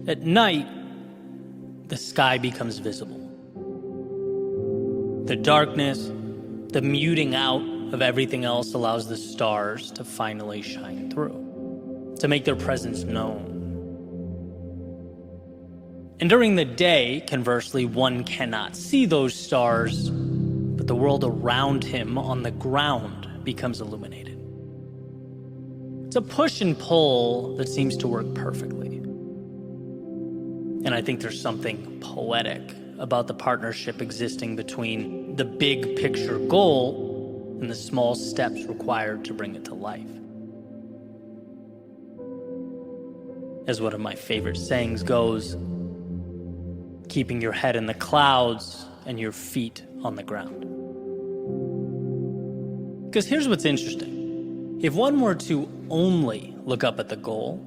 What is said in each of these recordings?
At night, the sky becomes visible. The darkness, the muting out of everything else allows the stars to finally shine through, to make their presence known. And during the day, conversely, one cannot see those stars, but the world around him on the ground becomes illuminated. It's a push and pull that seems to work perfectly. And I think there's something poetic about the partnership existing between the big picture goal and the small steps required to bring it to life. As one of my favorite sayings goes, keeping your head in the clouds and your feet on the ground. Because here's what's interesting. If one were to only look up at the goal,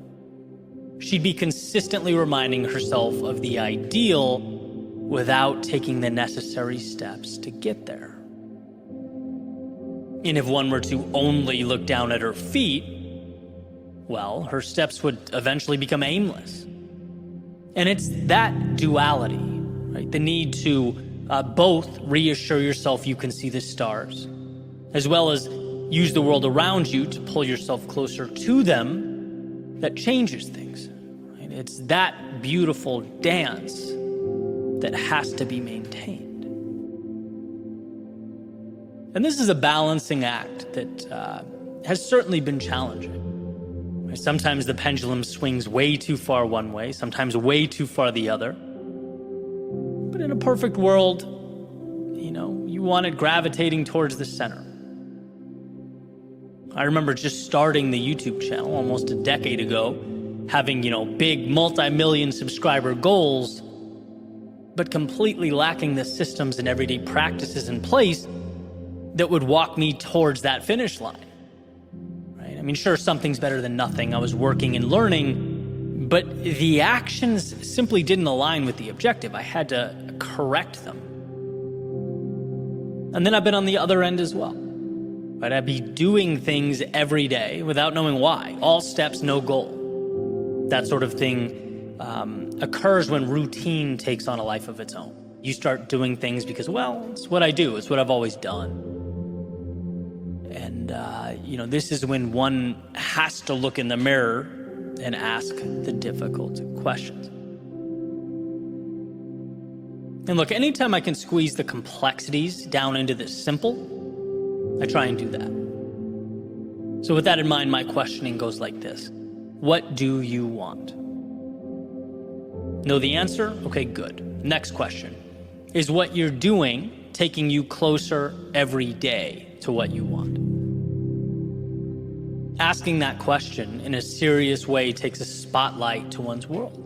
she'd be consistently reminding herself of the ideal without taking the necessary steps to get there. And if one were to only look down at her feet, well, her steps would eventually become aimless. And it's that duality, right? The need to both reassure yourself you can see the stars, as well as use the world around you to pull yourself closer to them, that changes things. Right? It's that beautiful dance that has to be maintained. And this is a balancing act that has certainly been challenging. Sometimes the pendulum swings way too far one way, sometimes way too far the other. But in a perfect world, you want it gravitating towards the center. I remember just starting the YouTube channel almost a decade ago, having, big multi-million subscriber goals, but completely lacking the systems and everyday practices in place that would walk me towards that finish line. Sure, something's better than nothing. I was working and learning, but the actions simply didn't align with the objective. I had to correct them. And then I've been on the other end as well. Right? I'd be doing things every day without knowing why. All steps, no goal. That sort of thing occurs when routine takes on a life of its own. You start doing things because, it's what I do. It's what I've always done. And, this is when one has to look in the mirror and ask the difficult questions. And look, anytime I can squeeze the complexities down into the simple, I try and do that. So with that in mind, my questioning goes like this. What do you want? Know the answer? Okay, good. Next question. Is what you're doing taking you closer every day to what you want? Asking that question in a serious way takes a spotlight to one's world.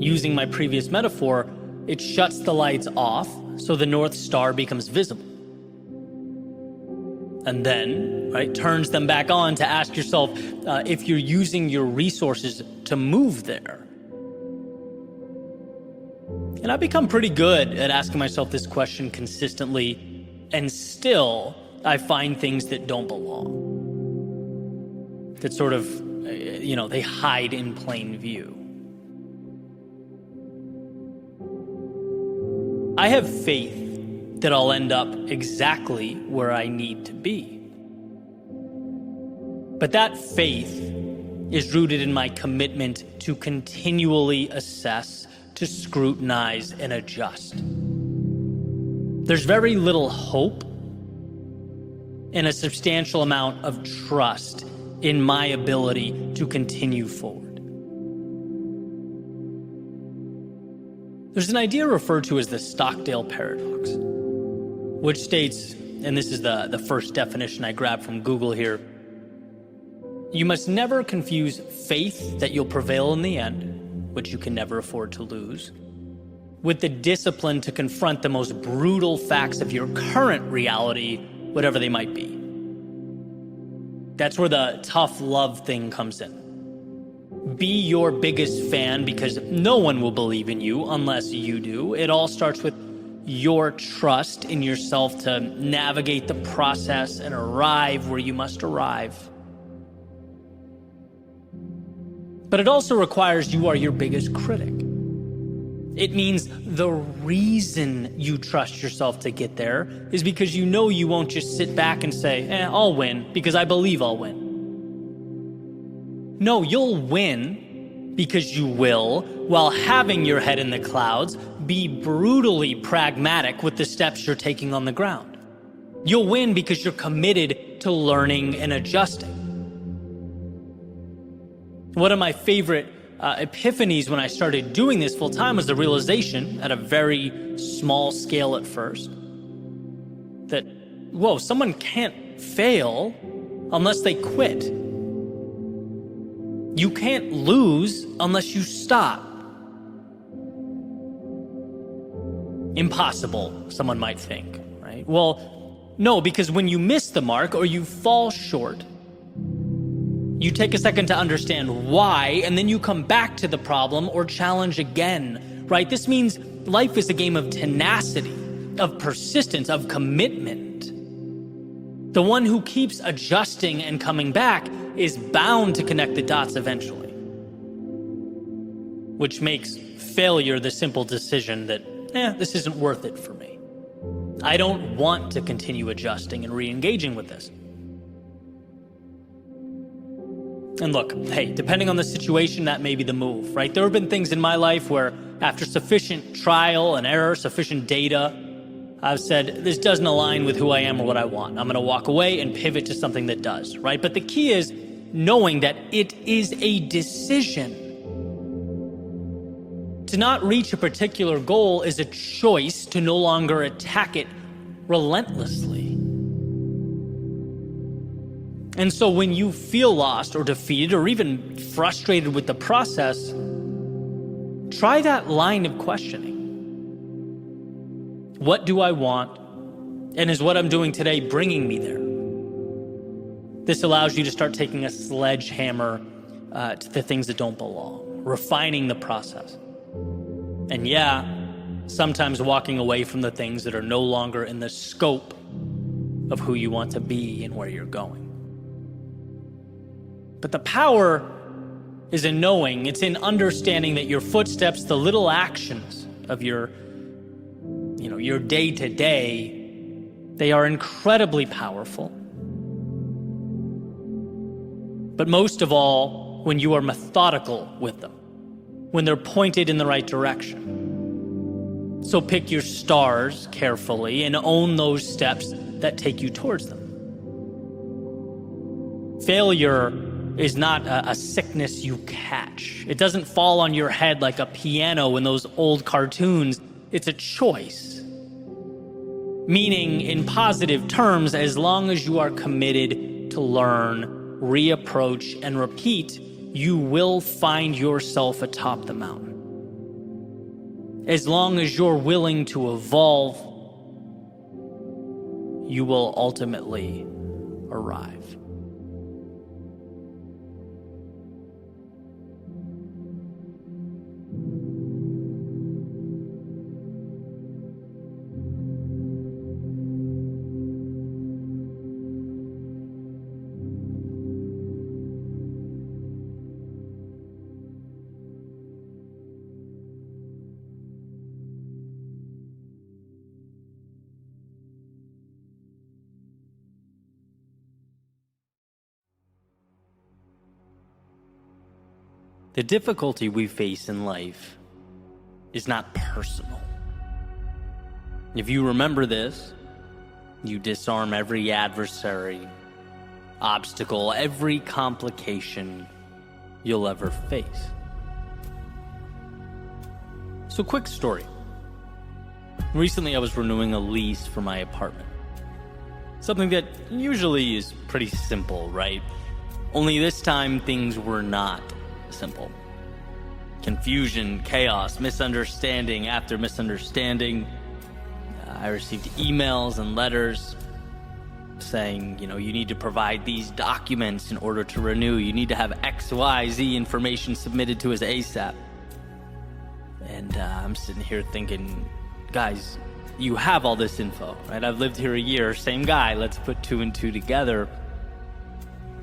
Using my previous metaphor, it shuts the lights off so the North Star becomes visible. And then, turns them back on to ask yourself if you're using your resources to move there. And I've become pretty good at asking myself this question consistently, and still I find things that don't belong. That sort of, they hide in plain view. I have faith that I'll end up exactly where I need to be. But that faith is rooted in my commitment to continually assess, to scrutinize, and adjust. There's very little hope and a substantial amount of trust in my ability to continue forward. There's an idea referred to as the Stockdale paradox, which states, and this is the first definition I grabbed from Google here, you must never confuse faith that you'll prevail in the end, which you can never afford to lose, with the discipline to confront the most brutal facts of your current reality, whatever they might be. That's where the tough love thing comes in. Be your biggest fan because no one will believe in you unless you do. It all starts with your trust in yourself to navigate the process and arrive where you must arrive. But it also requires you are your biggest critic. It means the reason you trust yourself to get there is because you know you won't just sit back and say, I'll win because I believe I'll win. No, you'll win because you will, while having your head in the clouds, be brutally pragmatic with the steps you're taking on the ground. You'll win because you're committed to learning and adjusting. One of my favorite epiphanies when I started doing this full time was the realization, at a very small scale at first, that, someone can't fail unless they quit. You can't lose unless you stop. Impossible, someone might think, right? Well, no, because when you miss the mark or you fall short, you take a second to understand why, and then you come back to the problem or challenge again, right? This means life is a game of tenacity, of persistence, of commitment. The one who keeps adjusting and coming back is bound to connect the dots eventually, which makes failure the simple decision that, this isn't worth it for me. I don't want to continue adjusting and re-engaging with this. And look, hey, depending on the situation, that may be the move, right? There have been things in my life where after sufficient trial and error, sufficient data, I've said, this doesn't align with who I am or what I want. I'm going to walk away and pivot to something that does, right? But the key is knowing that it is a decision. To not reach a particular goal is a choice to no longer attack it relentlessly. And so when you feel lost or defeated or even frustrated with the process, try that line of questioning. What do I want? And is what I'm doing today bringing me there? This allows you to start taking a sledgehammer to the things that don't belong, refining the process. And sometimes walking away from the things that are no longer in the scope of who you want to be and where you're going. But the power is in knowing, it's in understanding that your footsteps, the little actions of your day-to-day, they are incredibly powerful. But most of all, when you are methodical with them, when they're pointed in the right direction. So pick your stars carefully and own those steps that take you towards them. Failure is not a sickness you catch. It doesn't fall on your head like a piano in those old cartoons. It's a choice. Meaning, in positive terms, as long as you are committed to learn, reapproach, and repeat, you will find yourself atop the mountain. As long as you're willing to evolve, you will ultimately arrive. The difficulty we face in life is not personal. If you remember this, you disarm every adversary, obstacle, every complication you'll ever face. So, quick story. Recently, I was renewing a lease for my apartment. Something that usually is pretty simple, right? Only this time, things were not simple. Confusion, chaos, misunderstanding after misunderstanding. I received emails and letters saying, you need to provide these documents in order to renew. You need to have XYZ information submitted to us ASAP. And I'm sitting here thinking, guys, you have all this info, right? I've lived here a year, same guy, let's put two and two together.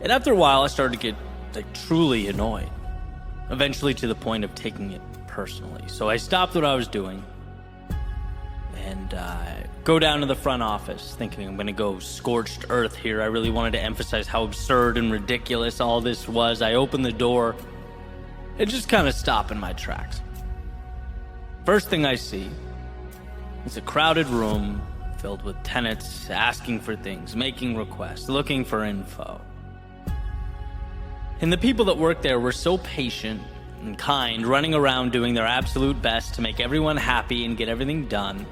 And after a while, I started to get truly annoyed. eventually to the point of taking it personally. So I stopped what I was doing and go down to the front office thinking I'm going to go scorched earth here. I really wanted to emphasize how absurd and ridiculous all this was. I opened the door and just kind of stop in my tracks. First thing I see is a crowded room filled with tenants asking for things, making requests, looking for info. And the people that worked there were so patient and kind, running around doing their absolute best to make everyone happy and get everything done.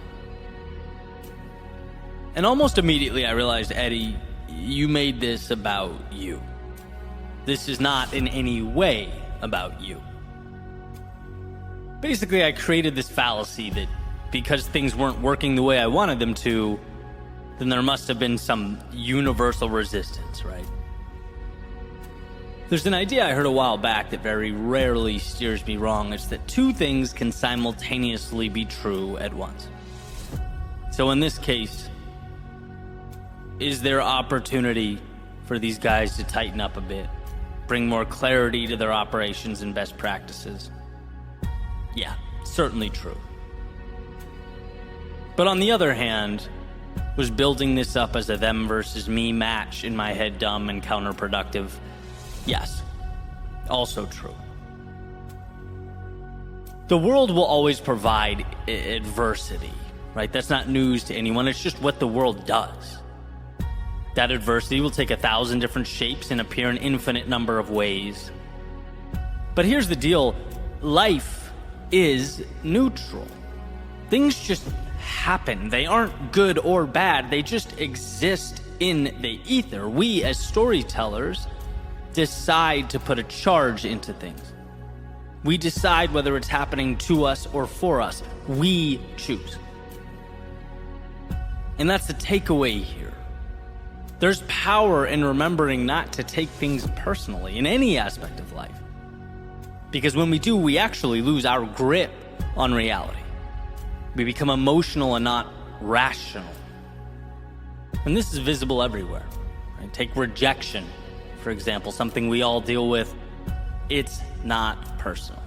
And almost immediately I realized, Eddie, you made this about you. This is not in any way about you. Basically, I created this fallacy that because things weren't working the way I wanted them to, then there must have been some universal resistance, right? There's an idea I heard a while back that very rarely steers me wrong. It's that two things can simultaneously be true at once. So in this case, is there opportunity for these guys to tighten up a bit, bring more clarity to their operations and best practices? Yeah, certainly true. But on the other hand, was building this up as a them versus me match in my head dumb and counterproductive? Yes, also true. The world will always provide adversity, right? That's not news to anyone. It's just what the world does. That adversity will take 1,000 different shapes and appear in infinite number of ways. But here's the deal. Life is neutral. Things just happen. They aren't good or bad. They just exist in the ether. We, as storytellers, decide to put a charge into things. We decide whether it's happening to us or for us. We choose. And that's the takeaway here. There's power in remembering not to take things personally in any aspect of life. Because when we do, we actually lose our grip on reality. We become emotional and not rational. And this is visible everywhere. Right? Take rejection, for example, something we all deal with. It's not personal.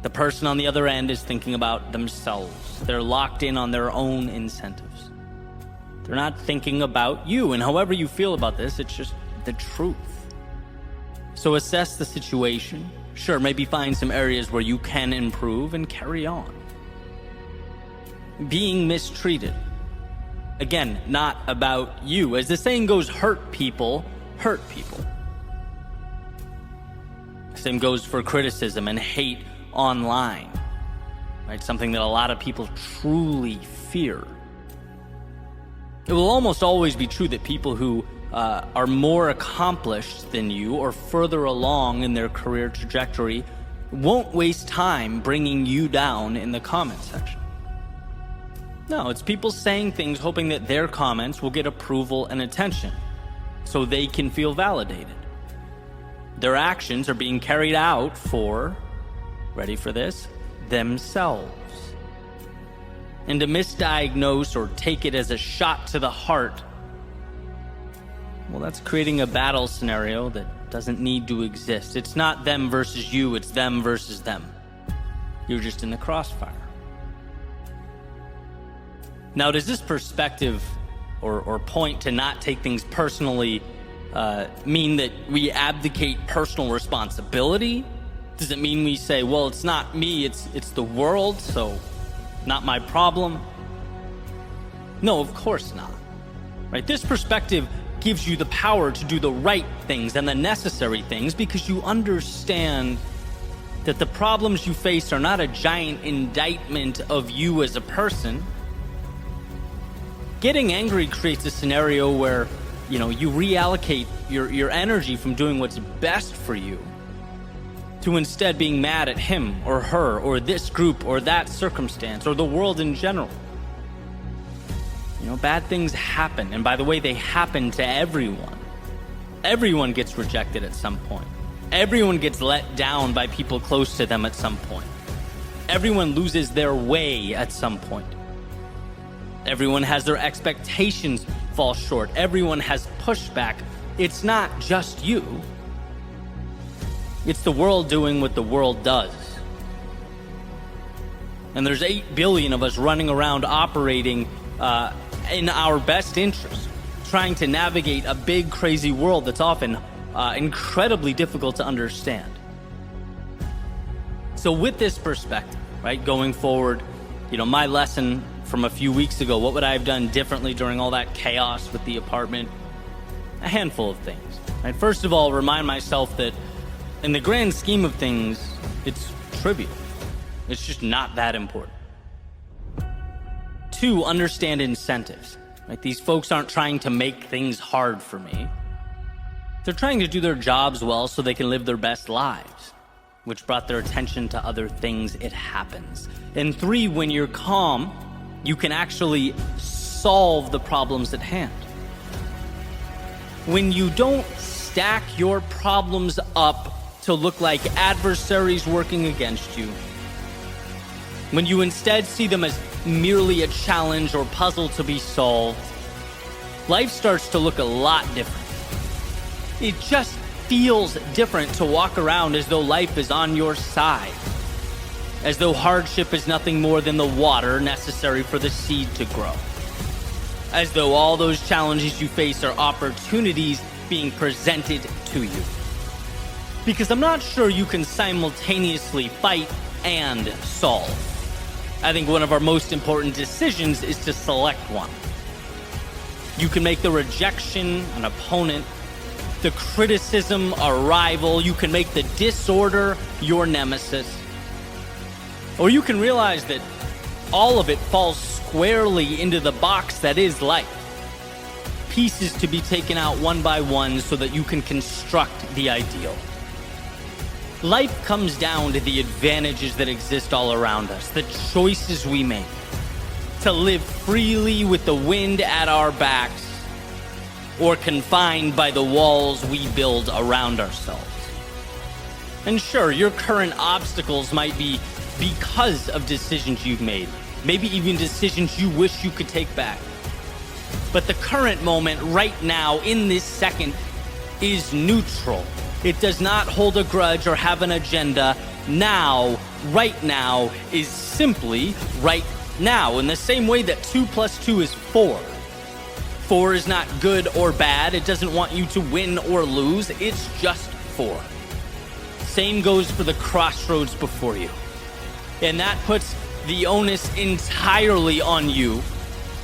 The person on the other end is thinking about themselves. They're locked in on their own incentives. They're not thinking about you, and however you feel about this, it's just the truth. So assess the situation. Sure, maybe find some areas where you can improve and carry on. Being mistreated. Again, not about you. As the saying goes, hurt people hurt people. Same goes for criticism and hate online. Right? Something that a lot of people truly fear. It will almost always be true that people who are more accomplished than you or further along in their career trajectory won't waste time bringing you down in the comment section. No, it's people saying things hoping that their comments will get approval and attention so they can feel validated. Their actions are being carried out for, ready for this, themselves. And to misdiagnose or take it as a shot to the heart, well, that's creating a battle scenario that doesn't need to exist. It's not them versus you, it's them versus them. You're just in the crossfire. Now, does this perspective or point to not take things personally mean that we abdicate personal responsibility? Does it mean we say, well, it's not me, it's the world, so not my problem? No, of course not. Right? This perspective gives you the power to do the right things and the necessary things because you understand that the problems you face are not a giant indictment of you as a person. Getting angry creates a scenario where, you reallocate your energy from doing what's best for you to instead being mad at him or her or this group or that circumstance or the world in general. Bad things happen, and by the way, they happen to everyone. Everyone gets rejected at some point. Everyone gets let down by people close to them at some point. Everyone loses their way at some point. Everyone has their expectations fall short. Everyone has pushback. It's not just you. It's the world doing what the world does. And there's 8 billion of us running around operating in our best interest, trying to navigate a big, crazy world that's often incredibly difficult to understand. So with this perspective, right, going forward, my lesson from a few weeks ago, what would I have done differently during all that chaos with the apartment? A handful of things. Right? First of all, remind myself that in the grand scheme of things, it's trivial. It's just not that important. 2, understand incentives. Right? These folks aren't trying to make things hard for me. They're trying to do their jobs well so they can live their best lives, which brought their attention to other things. It happens. And 3, when you're calm, you can actually solve the problems at hand. When you don't stack your problems up to look like adversaries working against you, when you instead see them as merely a challenge or puzzle to be solved, life starts to look a lot different. It just feels different to walk around as though life is on your side, as though hardship is nothing more than the water necessary for the seed to grow, as though all those challenges you face are opportunities being presented to you. Because I'm not sure you can simultaneously fight and solve. I think one of our most important decisions is to select one. You can make the rejection an opponent, the criticism a rival. You can make the disorder your nemesis. Or you can realize that all of it falls squarely into the box that is life. Pieces to be taken out one by one so that you can construct the ideal. Life comes down to the advantages that exist all around us, the choices we make, to live freely with the wind at our backs, or confined by the walls we build around ourselves. And sure, your current obstacles might be because of decisions you've made, maybe even decisions you wish you could take back. But the current moment, right now, in this second, is neutral. It does not hold a grudge or have an agenda. Now, right now, is simply right now, in the same way that 2 + 2 is 4. 4 is not good or bad. It doesn't want you to win or lose. It's just 4. Same goes for the crossroads before you. And that puts the onus entirely on you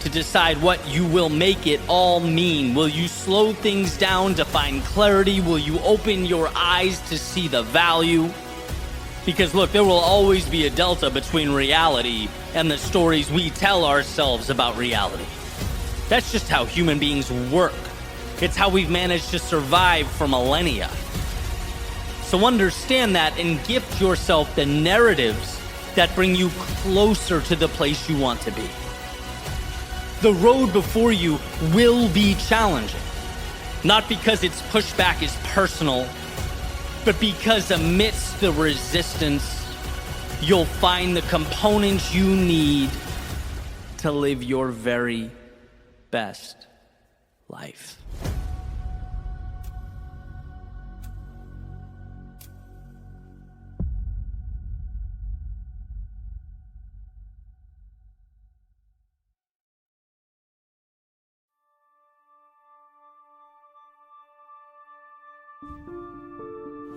to decide what you will make it all mean. Will you slow things down to find clarity? Will you open your eyes to see the value? Because look, there will always be a delta between reality and the stories we tell ourselves about reality. That's just how human beings work. It's how we've managed to survive for millennia. So understand that and gift yourself the narratives that bring you closer to the place you want to be. The road before you will be challenging, not because its pushback is personal, but because amidst the resistance, you'll find the components you need to live your very best life.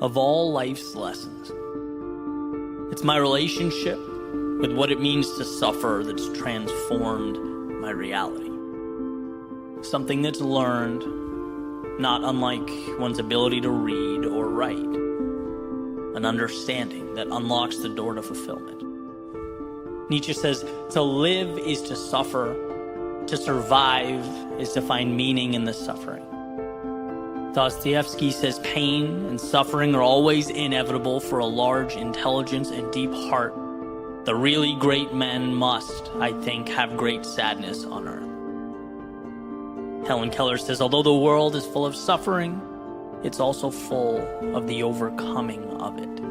Of all life's lessons, it's my relationship with what it means to suffer that's transformed my reality. Something that's learned, not unlike one's ability to read or write. An understanding that unlocks the door to fulfillment. Nietzsche says, to live is to suffer, to survive is to find meaning in the suffering. Dostoevsky says pain and suffering are always inevitable for a large intelligence and deep heart. The really great men must, I think, have great sadness on earth. Helen Keller says, although the world is full of suffering, it's also full of the overcoming of it.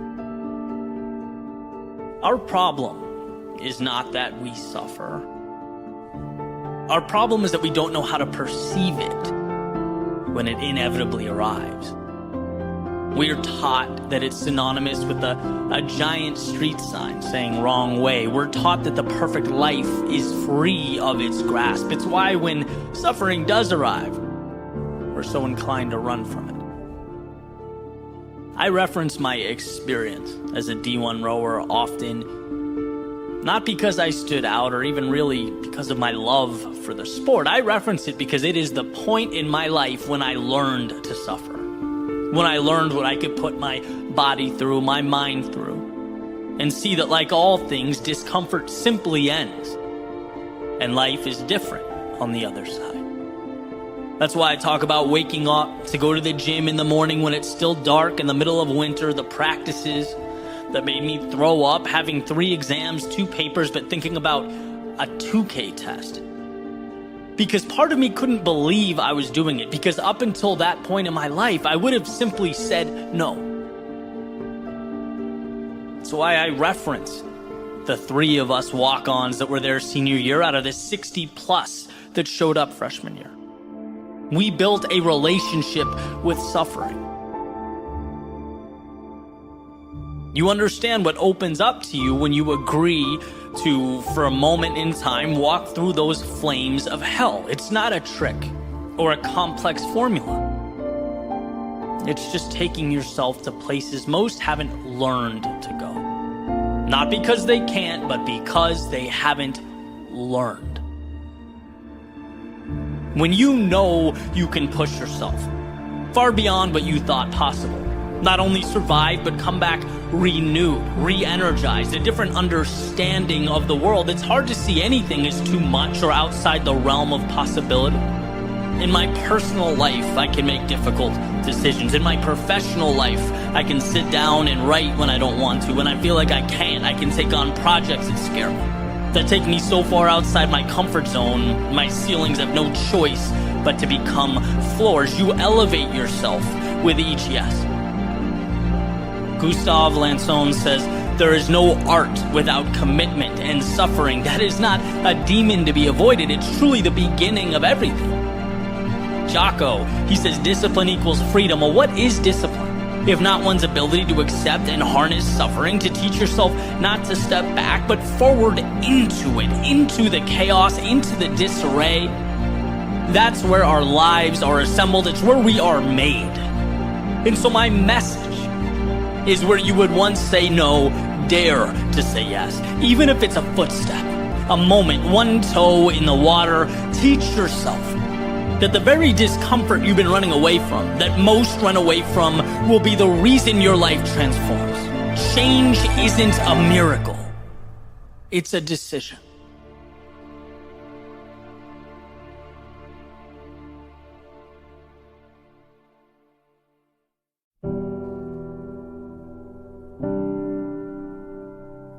Our problem is not that we suffer. Our problem is that we don't know how to perceive it when it inevitably arrives. We're taught that it's synonymous with a giant street sign saying wrong way. We're taught that the perfect life is free of its grasp. It's why when suffering does arrive, we're so inclined to run from it. I reference my experience as a D1 rower often, not because I stood out or even really because of my love for the sport. I reference it because it is the point in my life when I learned to suffer. When I learned what I could put my body through, my mind through, and see that like all things, discomfort simply ends, and life is different on the other side. That's why I talk about waking up to go to the gym in the morning when it's still dark in the middle of winter, the practices that made me throw up, having 3 exams, 2 papers, but thinking about a 2K test. Because part of me couldn't believe I was doing it, because up until that point in my life, I would have simply said no. That's why I reference the 3 of us walk-ons that were there senior year out of the 60 plus that showed up freshman year. We built a relationship with suffering. You understand what opens up to you when you agree to, for a moment in time, walk through those flames of hell. It's not a trick or a complex formula. It's just taking yourself to places most haven't learned to go. Not because they can't, but because they haven't learned. When you know you can push yourself far beyond what you thought possible, not only survive, but come back renewed, re-energized, a different understanding of the world. It's hard to see anything as too much or outside the realm of possibility. In my personal life, I can make difficult decisions. In my professional life, I can sit down and write when I don't want to. When I feel like I can't, I can take on projects that scare me, that take me so far outside my comfort zone, my ceilings have no choice but to become floors. You elevate yourself with each yes. Gustave Lanson says, there is no art without commitment and suffering. That is not a demon to be avoided. It's truly the beginning of everything. Jocko, he says, discipline equals freedom. Well, what is discipline? If not one's ability to accept and harness suffering, to teach yourself not to step back, but forward into it, into the chaos, into the disarray. That's where our lives are assembled. It's where we are made. And so my message is where you would once say no, dare to say yes. Even if it's a footstep, a moment, one toe in the water, teach yourself that the very discomfort you've been running away from, that most run away from, will be the reason your life transforms. Change isn't a miracle. It's a decision.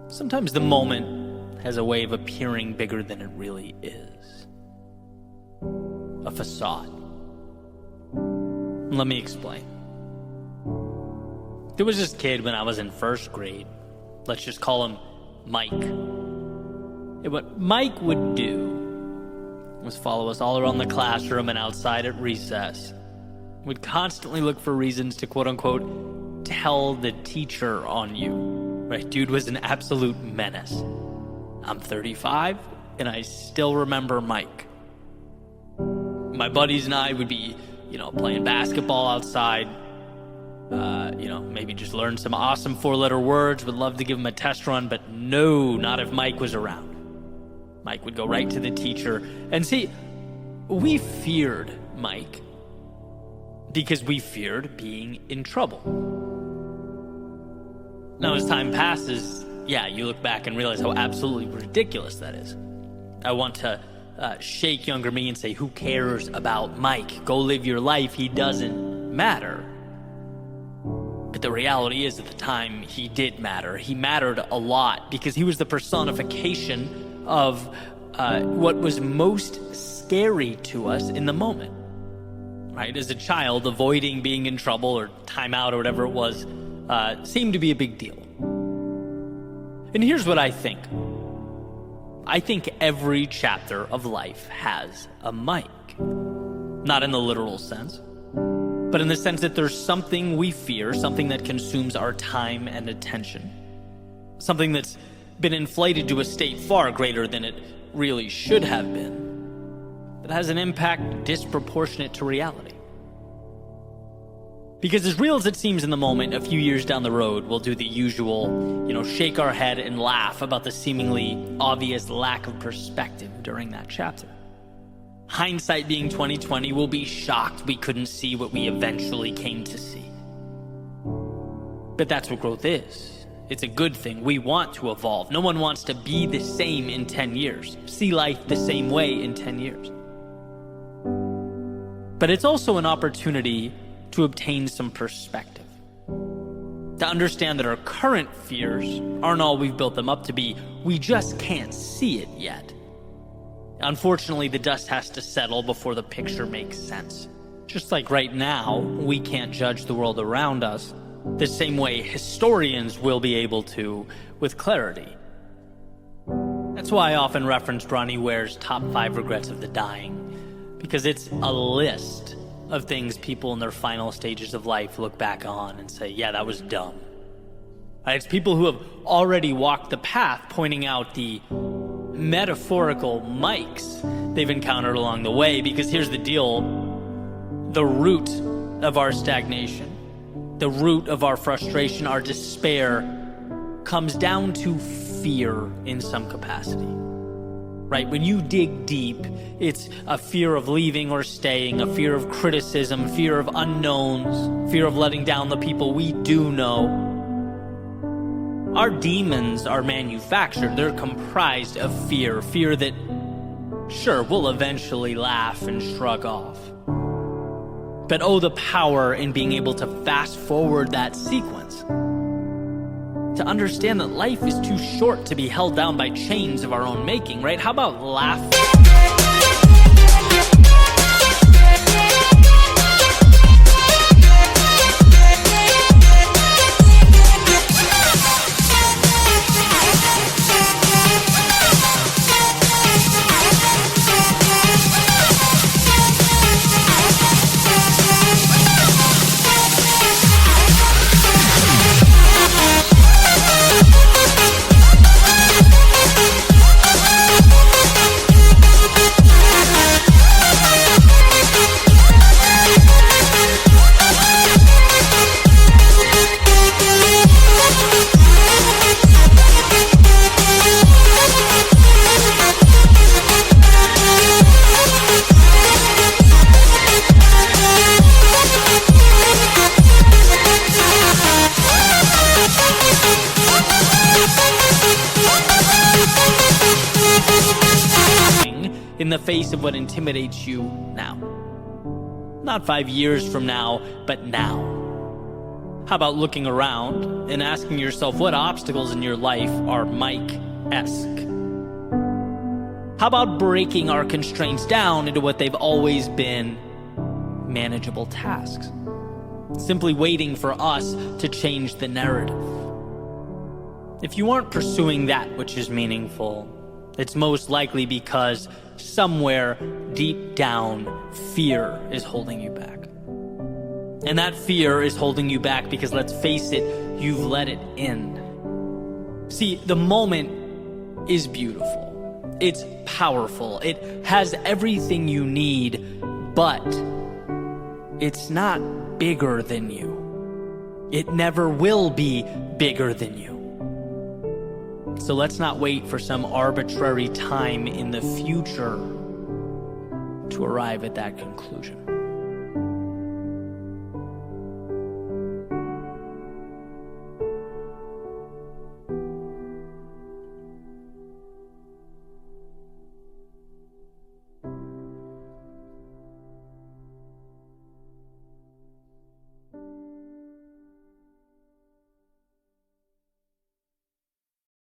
Sometimes the moment has a way of appearing bigger than it really is. A facade. Let me explain. There was this kid when I was in first grade. Let's just call him Mike. And what Mike would do was follow us all around the classroom and outside at recess. Would constantly look for reasons to quote-unquote tell the teacher on you. Right, dude was an absolute menace. I'm 35, and I still remember Mike. My buddies and I would be, playing basketball outside. Maybe just learn some awesome 4-letter words. Would love to give him a test run, but no, not if Mike was around. Mike would go right to the teacher. And see, we feared Mike because we feared being in trouble. Now, as time passes, you look back and realize how absolutely ridiculous that is. I want to shake younger me and say, who cares about Mike? Go live your life. He doesn't matter. But the reality is, at the time, he did matter. He mattered a lot because he was the personification of what was most scary to us in the moment. Right? As a child, avoiding being in trouble or timeout or whatever it was seemed to be a big deal. And here's what I think. I think every chapter of life has a Mike. Not in the literal sense, but in the sense that there's something we fear, something that consumes our time and attention, something that's been inflated to a state far greater than it really should have been, that has an impact disproportionate to reality. Because as real as it seems in the moment, a few years down the road, we'll do the usual, shake our head and laugh about the seemingly obvious lack of perspective during that chapter. Hindsight being 2020, we'll be shocked we couldn't see what we eventually came to see. But that's what growth is. It's a good thing. We want to evolve. No one wants to be the same in 10 years, see life the same way in 10 years. But it's also an opportunity to obtain some perspective, to understand that our current fears aren't all we've built them up to be. We just can't see it yet. Unfortunately, the dust has to settle before the picture makes sense. Just like right now, we can't judge the world around us the same way historians will be able to with clarity. That's why I often reference Bronnie Ware's top 5 regrets of the dying, because it's a list of things people in their final stages of life look back on and say, yeah, that was dumb. It's people who have already walked the path pointing out the metaphorical mics they've encountered along the way, because here's the deal: the root of our stagnation, the root of our frustration, our despair, comes down to fear in some capacity. Right? When you dig deep, it's a fear of leaving or staying, a fear of criticism, fear of unknowns, fear of letting down the people we do know. Our demons are manufactured. They're comprised of fear that, sure, we'll eventually laugh and shrug off. But the power in being able to fast forward that sequence, to understand that life is too short to be held down by chains of our own making, right? How about laughing? In the face of what intimidates you now. Not 5 years from now, but now. How about looking around and asking yourself what obstacles in your life are Mike-esque? How about breaking our constraints down into what they've always been: manageable tasks? Simply waiting for us to change the narrative. If you aren't pursuing that which is meaningful, it's most likely because somewhere deep down, fear is holding you back. And that fear is holding you back because, let's face it, you've let it in. See, the moment is beautiful. It's powerful. It has everything you need, but it's not bigger than you. It never will be bigger than you. So let's not wait for some arbitrary time in the future to arrive at that conclusion.